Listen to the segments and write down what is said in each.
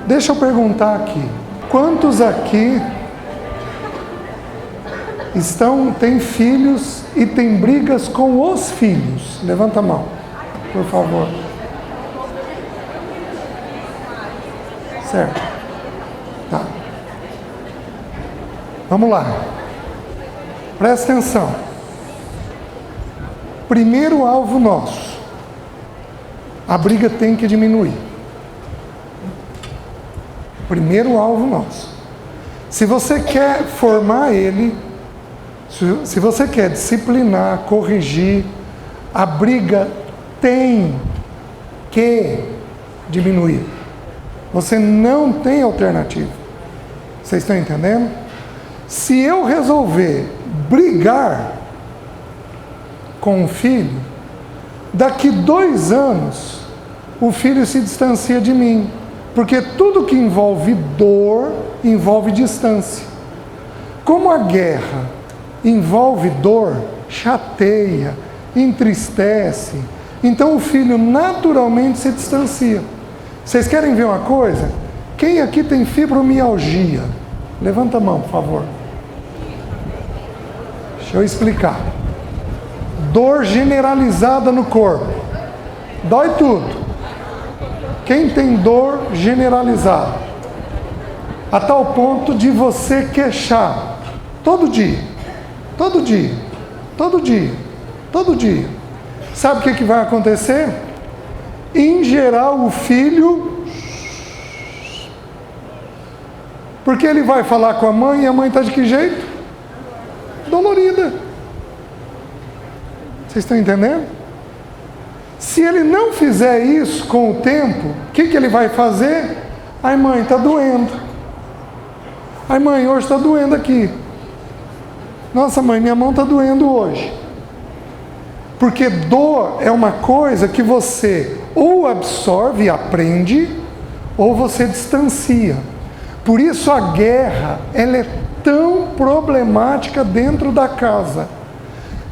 Deixa eu perguntar aqui. Quantos aqui têm filhos e têm brigas com os filhos? Levanta a mão, por favor. Certo. Tá. Vamos lá. Presta atenção. Primeiro alvo nosso. A briga tem que diminuir. Primeiro alvo nosso. Se você quer formar ele, se você quer disciplinar, corrigir, a briga tem que diminuir. Você não tem alternativa. Vocês estão entendendo? Se eu resolver brigar com o filho, daqui 2 anos, o filho se distancia de mim. Porque tudo que envolve dor, envolve distância. Como a guerra envolve dor, chateia, entristece, então o filho naturalmente se distancia. Vocês querem ver uma coisa? Quem aqui tem fibromialgia? Levanta a mão, por favor. Deixa eu explicar. Dor generalizada no corpo. Dói tudo. Quem tem dor generalizada? A tal ponto de você queixar. Todo dia. Todo dia. Todo dia. Todo dia. Sabe o que vai acontecer? Em geral, o filho, porque ele vai falar com a mãe e a mãe está de que jeito? Dolorida. Vocês estão entendendo? Se ele não fizer isso com o tempo, o que ele vai fazer? Ai, mãe, está doendo. Ai, mãe, hoje está doendo aqui. Nossa, mãe, minha mão está doendo hoje. Porque dor é uma coisa que você ou absorve e aprende, ou você distancia. Por isso a guerra, ela é tão problemática dentro da casa.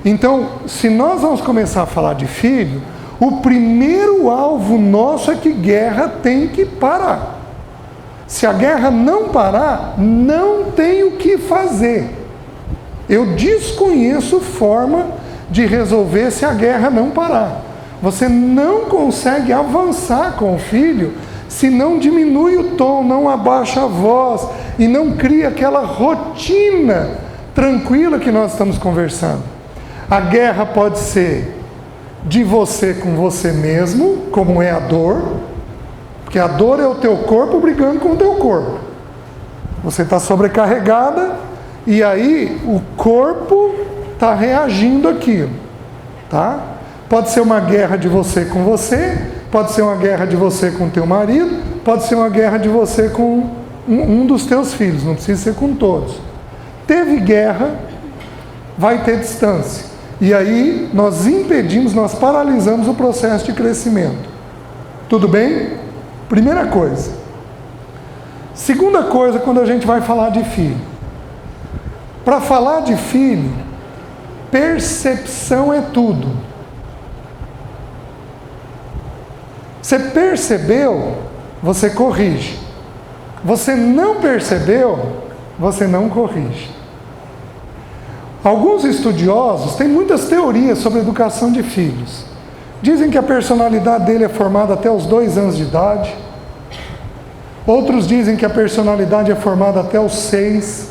Então, se nós vamos começar a falar de filho, o primeiro alvo nosso é que guerra tem que parar. Se a guerra não parar, não tem o que fazer. Eu desconheço forma de resolver se a guerra não parar. Você não consegue avançar com o filho se não diminui o tom, não abaixa a voz e não cria aquela rotina tranquila que nós estamos conversando. A guerra pode ser de você com você mesmo, como é a dor, porque a dor é o teu corpo brigando com o teu corpo. Você está sobrecarregada e aí o corpo está reagindo àquilo, tá? Pode ser uma guerra de você com você, pode ser uma guerra de você com teu marido, pode ser uma guerra de você com um dos teus filhos, não precisa ser com todos. Teve guerra, vai ter distância. E aí nós impedimos, nós paralisamos o processo de crescimento. Tudo bem? Primeira coisa. Segunda coisa, quando a gente vai falar de filho. Para falar de filho, percepção é tudo. Você percebeu, você corrige. Você não percebeu, você não corrige. Alguns estudiosos têm muitas teorias sobre a educação de filhos. Dizem que a personalidade dele é formada até os 2 anos de idade. Outros dizem que a personalidade é formada até os 6.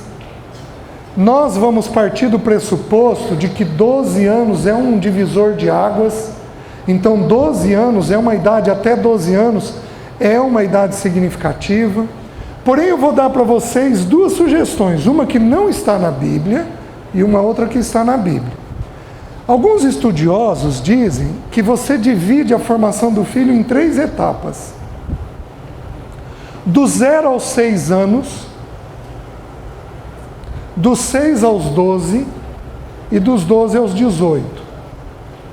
Nós vamos partir do pressuposto de que 12 anos é um divisor de águas. Então 12 anos é uma idade, até 12 anos é uma idade significativa. Porém eu vou dar para vocês 2 sugestões, uma que não está na Bíblia e uma outra que está na Bíblia. Alguns estudiosos dizem que você divide a formação do filho em 3 etapas. Do 0 aos 6 anos, dos 6 aos 12 e dos 12 aos 18.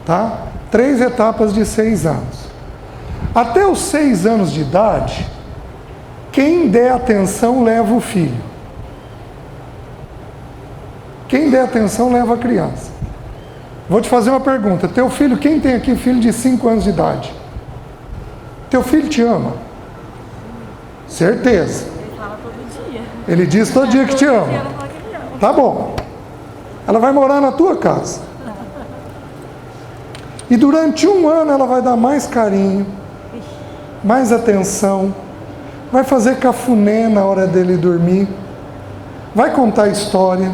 Tá? 3 etapas de 6 anos. Até os 6 anos de idade, quem der atenção leva o filho. Quem der atenção leva a criança. Vou te fazer uma pergunta. Teu filho, quem tem aqui filho de 5 anos de idade? Teu filho te ama? Certeza. Ele fala todo dia. Ele diz todo dia que te ama. Todo dia ela fala que ele ama. Tá bom. Ela vai morar na tua casa. E durante 1 ano ela vai dar mais carinho, mais atenção, vai fazer cafuné na hora dele dormir, vai contar história,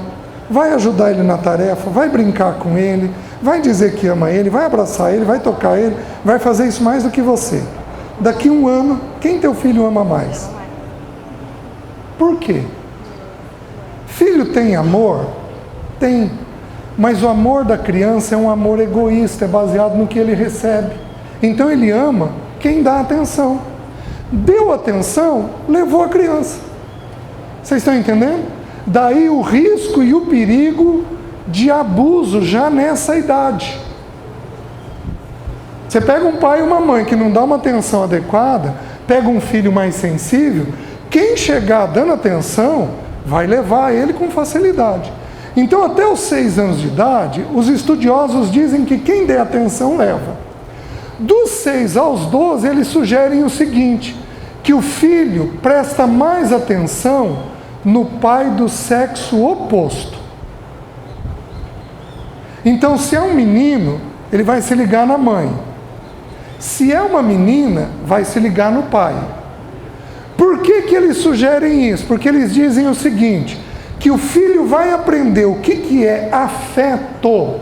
vai ajudar ele na tarefa, vai brincar com ele, vai dizer que ama ele, vai abraçar ele, vai tocar ele, vai fazer isso mais do que você. Daqui 1 ano, quem teu filho ama mais? Por quê? Filho tem amor? Tem. Mas o amor da criança é um amor egoísta, é baseado no que ele recebe. Então ele ama quem dá atenção. Deu atenção, levou a criança. Vocês estão entendendo? Daí o risco e o perigo de abuso já nessa idade. Você pega um pai e uma mãe que não dá uma atenção adequada, pega um filho mais sensível, quem chegar dando atenção vai levar ele com facilidade. Então, até os 6 anos de idade, os estudiosos dizem que quem der atenção leva. Dos 6 aos 12, eles sugerem o seguinte, que o filho presta mais atenção no pai do sexo oposto. Então, se é um menino, ele vai se ligar na mãe. Se é uma menina, vai se ligar no pai. Por que que eles sugerem isso? Porque eles dizem o seguinte, que o filho vai aprender o que é afeto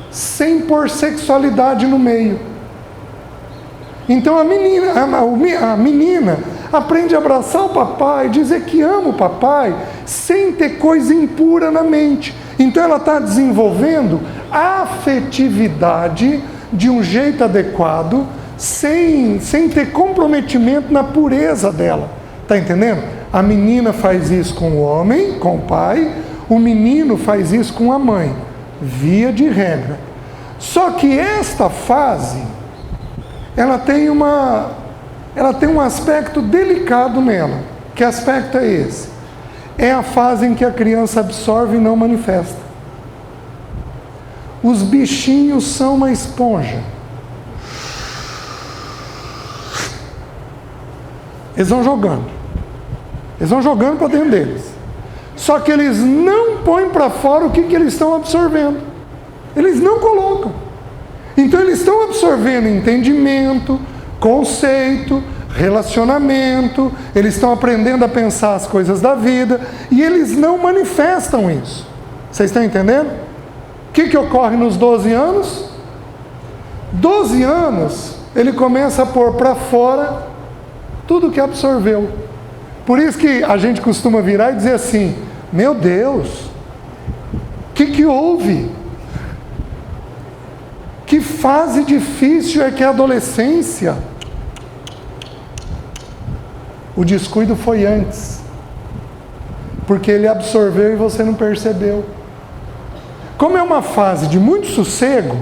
sem pôr sexualidade no meio. Então a menina aprende a abraçar o papai, dizer que ama o papai, sem ter coisa impura na mente. Então ela está desenvolvendo a afetividade de um jeito adequado, sem ter comprometimento na pureza dela. Está entendendo? A menina faz isso com o homem, com o pai, o menino faz isso com a mãe, via de regra. Só que esta fase, ela tem um aspecto delicado nela. Que aspecto é esse? É a fase em que a criança absorve e não manifesta. Os bichinhos são uma esponja. Eles vão jogando. Eles vão jogando para dentro deles. Só que eles não põem para fora o que eles estão absorvendo. Eles não colocam. Então eles estão absorvendo entendimento, conceito, relacionamento, eles estão aprendendo a pensar as coisas da vida e eles não manifestam isso. Vocês estão entendendo? O que ocorre nos 12 anos? 12 anos, ele começa a pôr para fora tudo que absorveu. Por isso que a gente costuma virar e dizer assim, meu Deus, o que houve? Que fase difícil é que é a adolescência? O descuido foi antes, porque ele absorveu e você não percebeu. Como é uma fase de muito sossego,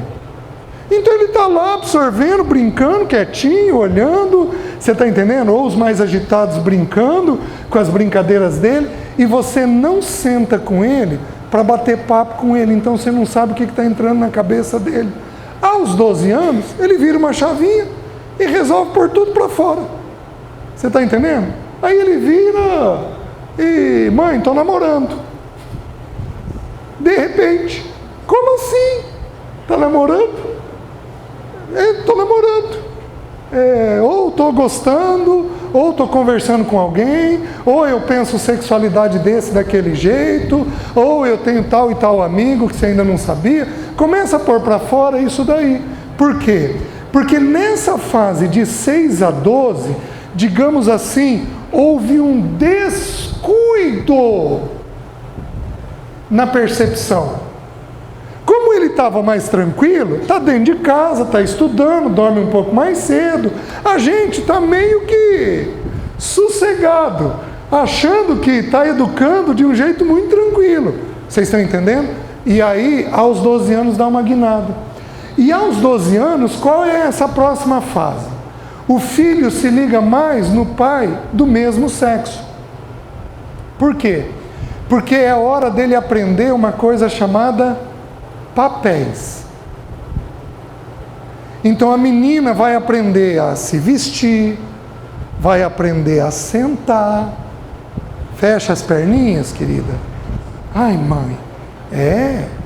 então ele está lá absorvendo, brincando, quietinho, olhando, você está entendendo? Ou os mais agitados brincando com as brincadeiras dele, e você não senta com ele para bater papo com ele, então você não sabe o que está entrando na cabeça dele. Aos 12 anos, ele vira uma chavinha e resolve pôr tudo para fora. Você está entendendo? Aí ele vira e, mãe, estou namorando. De repente, como assim? Está namorando? Estou namorando. Ou estou gostando, ou estou conversando com alguém, ou eu penso sexualidade daquele jeito, ou eu tenho tal e tal amigo que você ainda não sabia. Começa a pôr para fora isso daí. Por quê? Porque nessa fase de 6 a 12, digamos assim, houve um descuido na percepção. Como ele estava mais tranquilo, está dentro de casa, está estudando, dorme um pouco mais cedo, a gente está meio que sossegado, achando que está educando de um jeito muito tranquilo. Vocês estão entendendo? E aí, aos 12 anos, dá uma guinada. E aos 12 anos, qual é essa próxima fase? O filho se liga mais no pai do mesmo sexo. Por quê? Porque é hora dele aprender uma coisa chamada papéis. Então a menina vai aprender a se vestir, vai aprender a sentar. Fecha as perninhas, querida. Ai, mãe,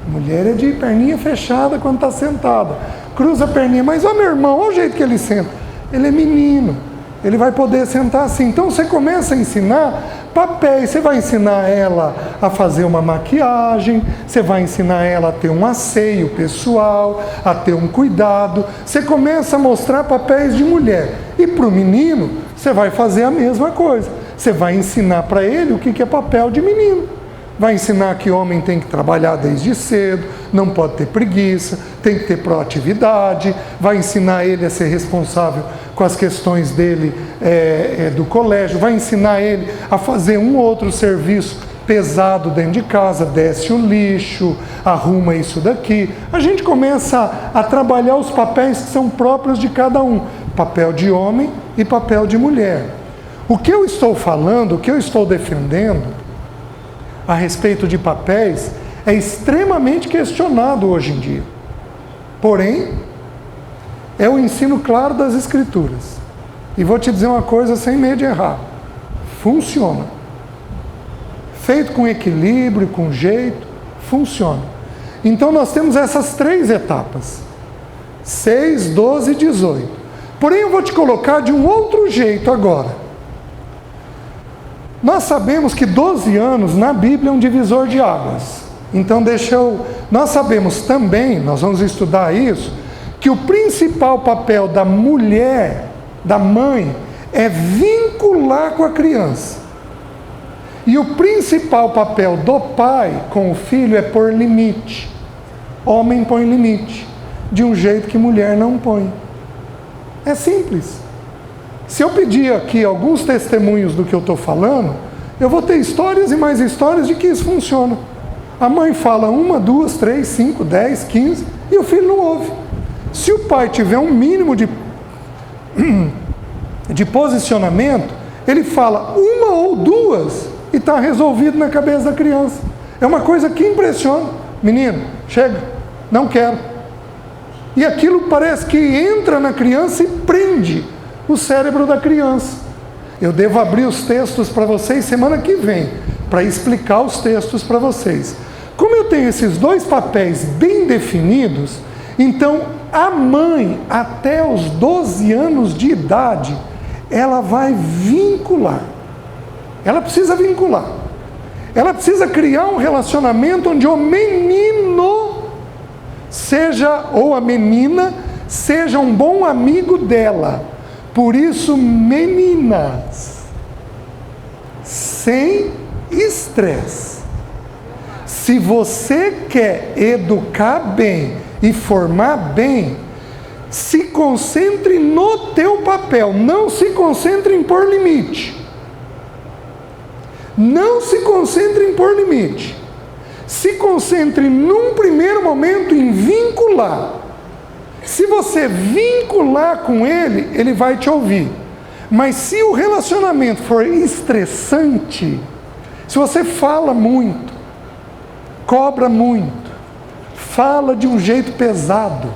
mulher é de perninha fechada quando está sentada. Cruza a perninha, mas ó, meu irmão, olha o jeito que ele senta. Ele é menino, ele vai poder sentar assim. Então você começa a ensinar papéis, você vai ensinar ela a fazer uma maquiagem, você vai ensinar ela a ter um asseio pessoal, a ter um cuidado. Você começa a mostrar papéis de mulher. E para o menino, você vai fazer a mesma coisa. Você vai ensinar para ele o que é papel de menino. Vai ensinar que homem tem que trabalhar desde cedo, não pode ter preguiça, tem que ter proatividade. Vai ensinar ele a ser responsável com as questões dele do colégio. Vai ensinar ele a fazer um ou outro serviço pesado dentro de casa, desce o lixo, arruma isso daqui. A gente começa a trabalhar os papéis que são próprios de cada um. Papel de homem e papel de mulher. O que eu estou falando, o que eu estou defendendo a respeito de papéis é extremamente questionado hoje em dia. Porém, é o ensino claro das Escrituras. E vou te dizer uma coisa sem medo de errar. Funciona. Feito com equilíbrio, com jeito, funciona. Então nós temos essas 3 etapas. 6, 12 e 18. Porém, eu vou te colocar de um outro jeito agora. Nós sabemos que 12 anos na Bíblia é um divisor de águas. Então nós sabemos também, nós vamos estudar isso, que o principal papel da mulher, da mãe, é vincular com a criança. E o principal papel do pai com o filho é pôr limite. Homem põe limite, de um jeito que mulher não põe. É simples. Se eu pedir aqui alguns testemunhos do que eu estou falando, eu vou ter histórias e mais histórias de que isso funciona. A mãe fala 1, 2, 3, 5, 10, 15 e o filho não ouve. Se o pai tiver um mínimo de posicionamento, ele fala 1 ou 2 e está resolvido na cabeça da criança. É uma coisa que impressiona. Menino, chega, não quero. E aquilo parece que entra na criança e prende o cérebro da criança. Eu devo abrir os textos para vocês semana que vem, para explicar os textos para vocês. Como eu tenho esses 2 papéis bem definidos, então a mãe, até os 12 anos de idade, ela vai vincular. Ela precisa vincular. Ela precisa criar um relacionamento onde o menino seja, ou a menina, seja um bom amigo dela. Por isso, meninas, sem estresse. Se você quer educar bem e formar bem, se concentre no teu papel, não se concentre em pôr limite. Não se concentre em pôr limite. Se concentre num primeiro momento em vincular. Se você vincular com ele, ele vai te ouvir. Mas se o relacionamento for estressante, se você fala muito, cobra muito, fala de um jeito pesado,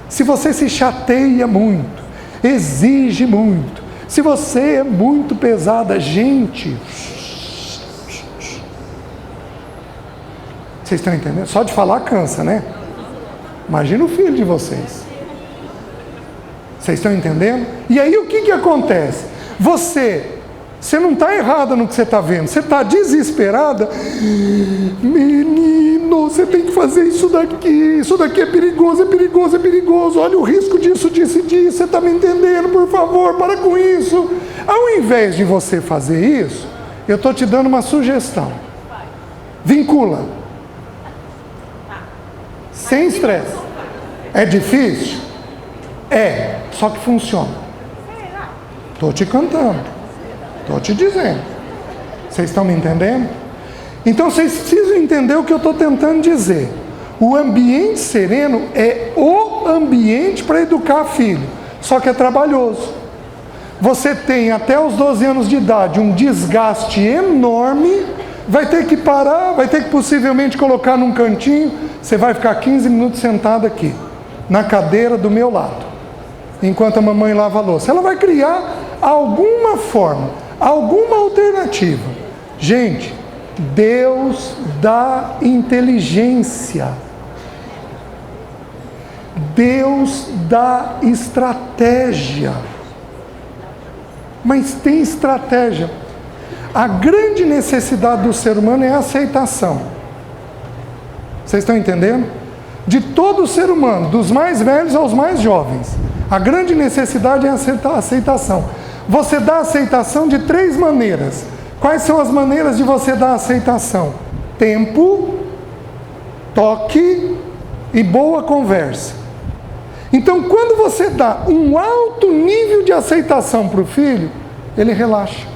se você se chateia muito, exige muito, se você é muito pesada, gente, vocês estão entendendo? Só de falar cansa, né? Imagina o filho de vocês. Vocês estão entendendo? E aí o que acontece? Você não está errada no que você está vendo. Você está desesperada. Menino, você tem que fazer isso daqui. Isso daqui é perigoso, é perigoso, é perigoso. Olha o risco disso, disso e disso. Você está me entendendo? Por favor, para com isso. Ao invés de você fazer isso, eu estou te dando uma sugestão. Vincula. Sem estresse. É difícil? É, só que funciona. Estou te cantando. Estou te dizendo. Vocês estão me entendendo? Então vocês precisam entender o que eu estou tentando dizer. O ambiente sereno é o ambiente para educar filho. Só que é trabalhoso. Você tem até os 12 anos de idade um desgaste enorme. Vai ter que parar, vai ter que possivelmente colocar num cantinho. Você vai ficar 15 minutos sentado aqui, na cadeira do meu lado, enquanto a mamãe lava a louça. Ela vai criar alguma forma, alguma alternativa. Gente, Deus dá inteligência. Deus dá estratégia. Mas tem estratégia. A grande necessidade do ser humano é a aceitação. Vocês estão entendendo? De todo ser humano, dos mais velhos aos mais jovens, a grande necessidade é a aceitação. Você dá aceitação de 3 maneiras. Quais são as maneiras de você dar aceitação? Tempo, toque e boa conversa. Então, quando você dá um alto nível de aceitação para o filho, ele relaxa.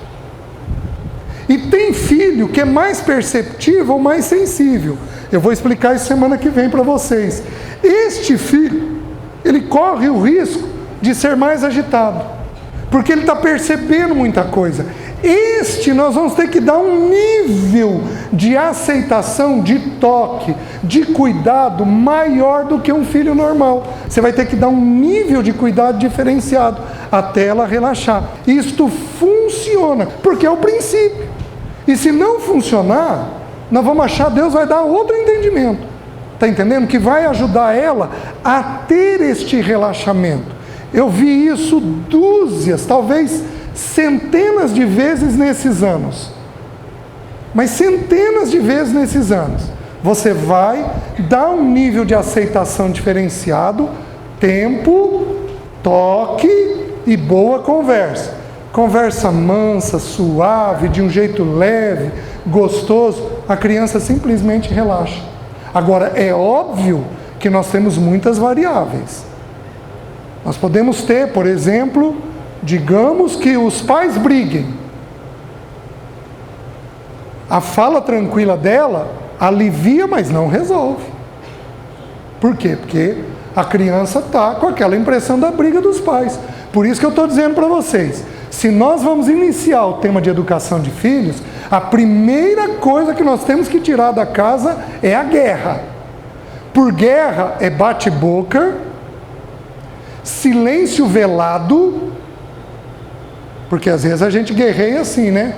E tem filho que é mais perceptivo ou mais sensível. Eu vou explicar isso semana que vem para vocês. Este filho, ele corre o risco de ser mais agitado, porque ele está percebendo muita coisa. Nós vamos ter que dar um nível de aceitação, de toque, de cuidado maior do que um filho normal. Você vai ter que dar um nível de cuidado diferenciado até ela relaxar. Isto funciona, porque é o princípio. E se não funcionar, nós vamos achar, Deus vai dar outro entendimento. Está entendendo? Que vai ajudar ela a ter este relaxamento. Eu vi isso dúzias, talvez centenas de vezes nesses anos. Mas centenas de vezes nesses anos. Você vai dar um nível de aceitação diferenciado, tempo, toque e boa conversa. Conversa mansa, suave, de um jeito leve, gostoso. A criança simplesmente relaxa. Agora, é óbvio que nós temos muitas variáveis. Nós podemos ter, por exemplo, digamos que os pais briguem. A fala tranquila dela alivia, mas não resolve. Por quê? Porque a criança está com aquela impressão da briga dos pais. Por isso que eu estou dizendo para vocês, se nós vamos iniciar o tema de educação de filhos, a primeira coisa que nós temos que tirar da casa é a guerra. Por guerra é bate-boca, silêncio velado, porque às vezes a gente guerreia assim, né?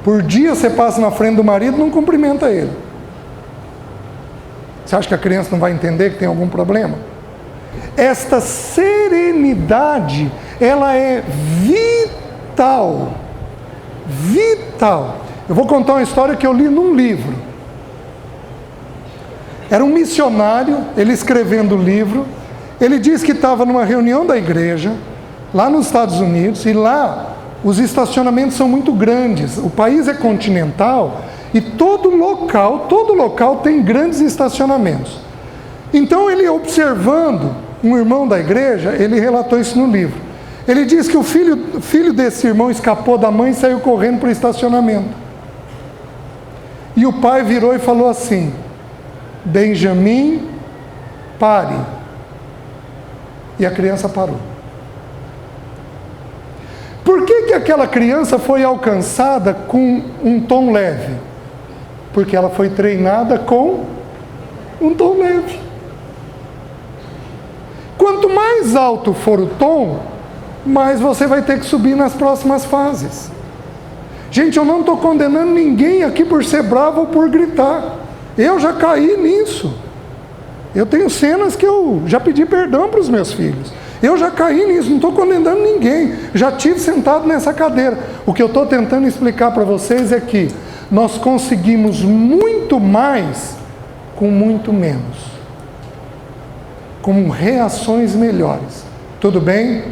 Por dia você passa na frente do marido e não cumprimenta ele. Você acha que a criança não vai entender que tem algum problema? Esta serenidade, ela é vital. Vital. Eu vou contar uma história que eu li num livro. Era um missionário, ele escrevendo o livro. Ele disse que estava numa reunião da igreja, lá nos Estados Unidos, e lá os estacionamentos são muito grandes. O país é continental e todo local tem grandes estacionamentos. Então ele, observando um irmão da igreja, ele relatou isso no livro. Ele diz que o filho desse irmão escapou da mãe e saiu correndo para o estacionamento. E o pai virou e falou assim: Benjamin, pare. E a criança parou. Por que aquela criança foi alcançada com um tom leve? Porque ela foi treinada com um tom leve. Quanto mais alto for o tom, mais você vai ter que subir nas próximas fases. Gente, eu não estou condenando ninguém aqui por ser bravo ou por gritar. Eu já caí nisso. Eu tenho cenas que eu já pedi perdão para os meus filhos. Eu já caí nisso, não estou condenando ninguém. Já tive sentado nessa cadeira. O que eu estou tentando explicar para vocês é que nós conseguimos muito mais com muito menos. Com reações melhores. Tudo bem?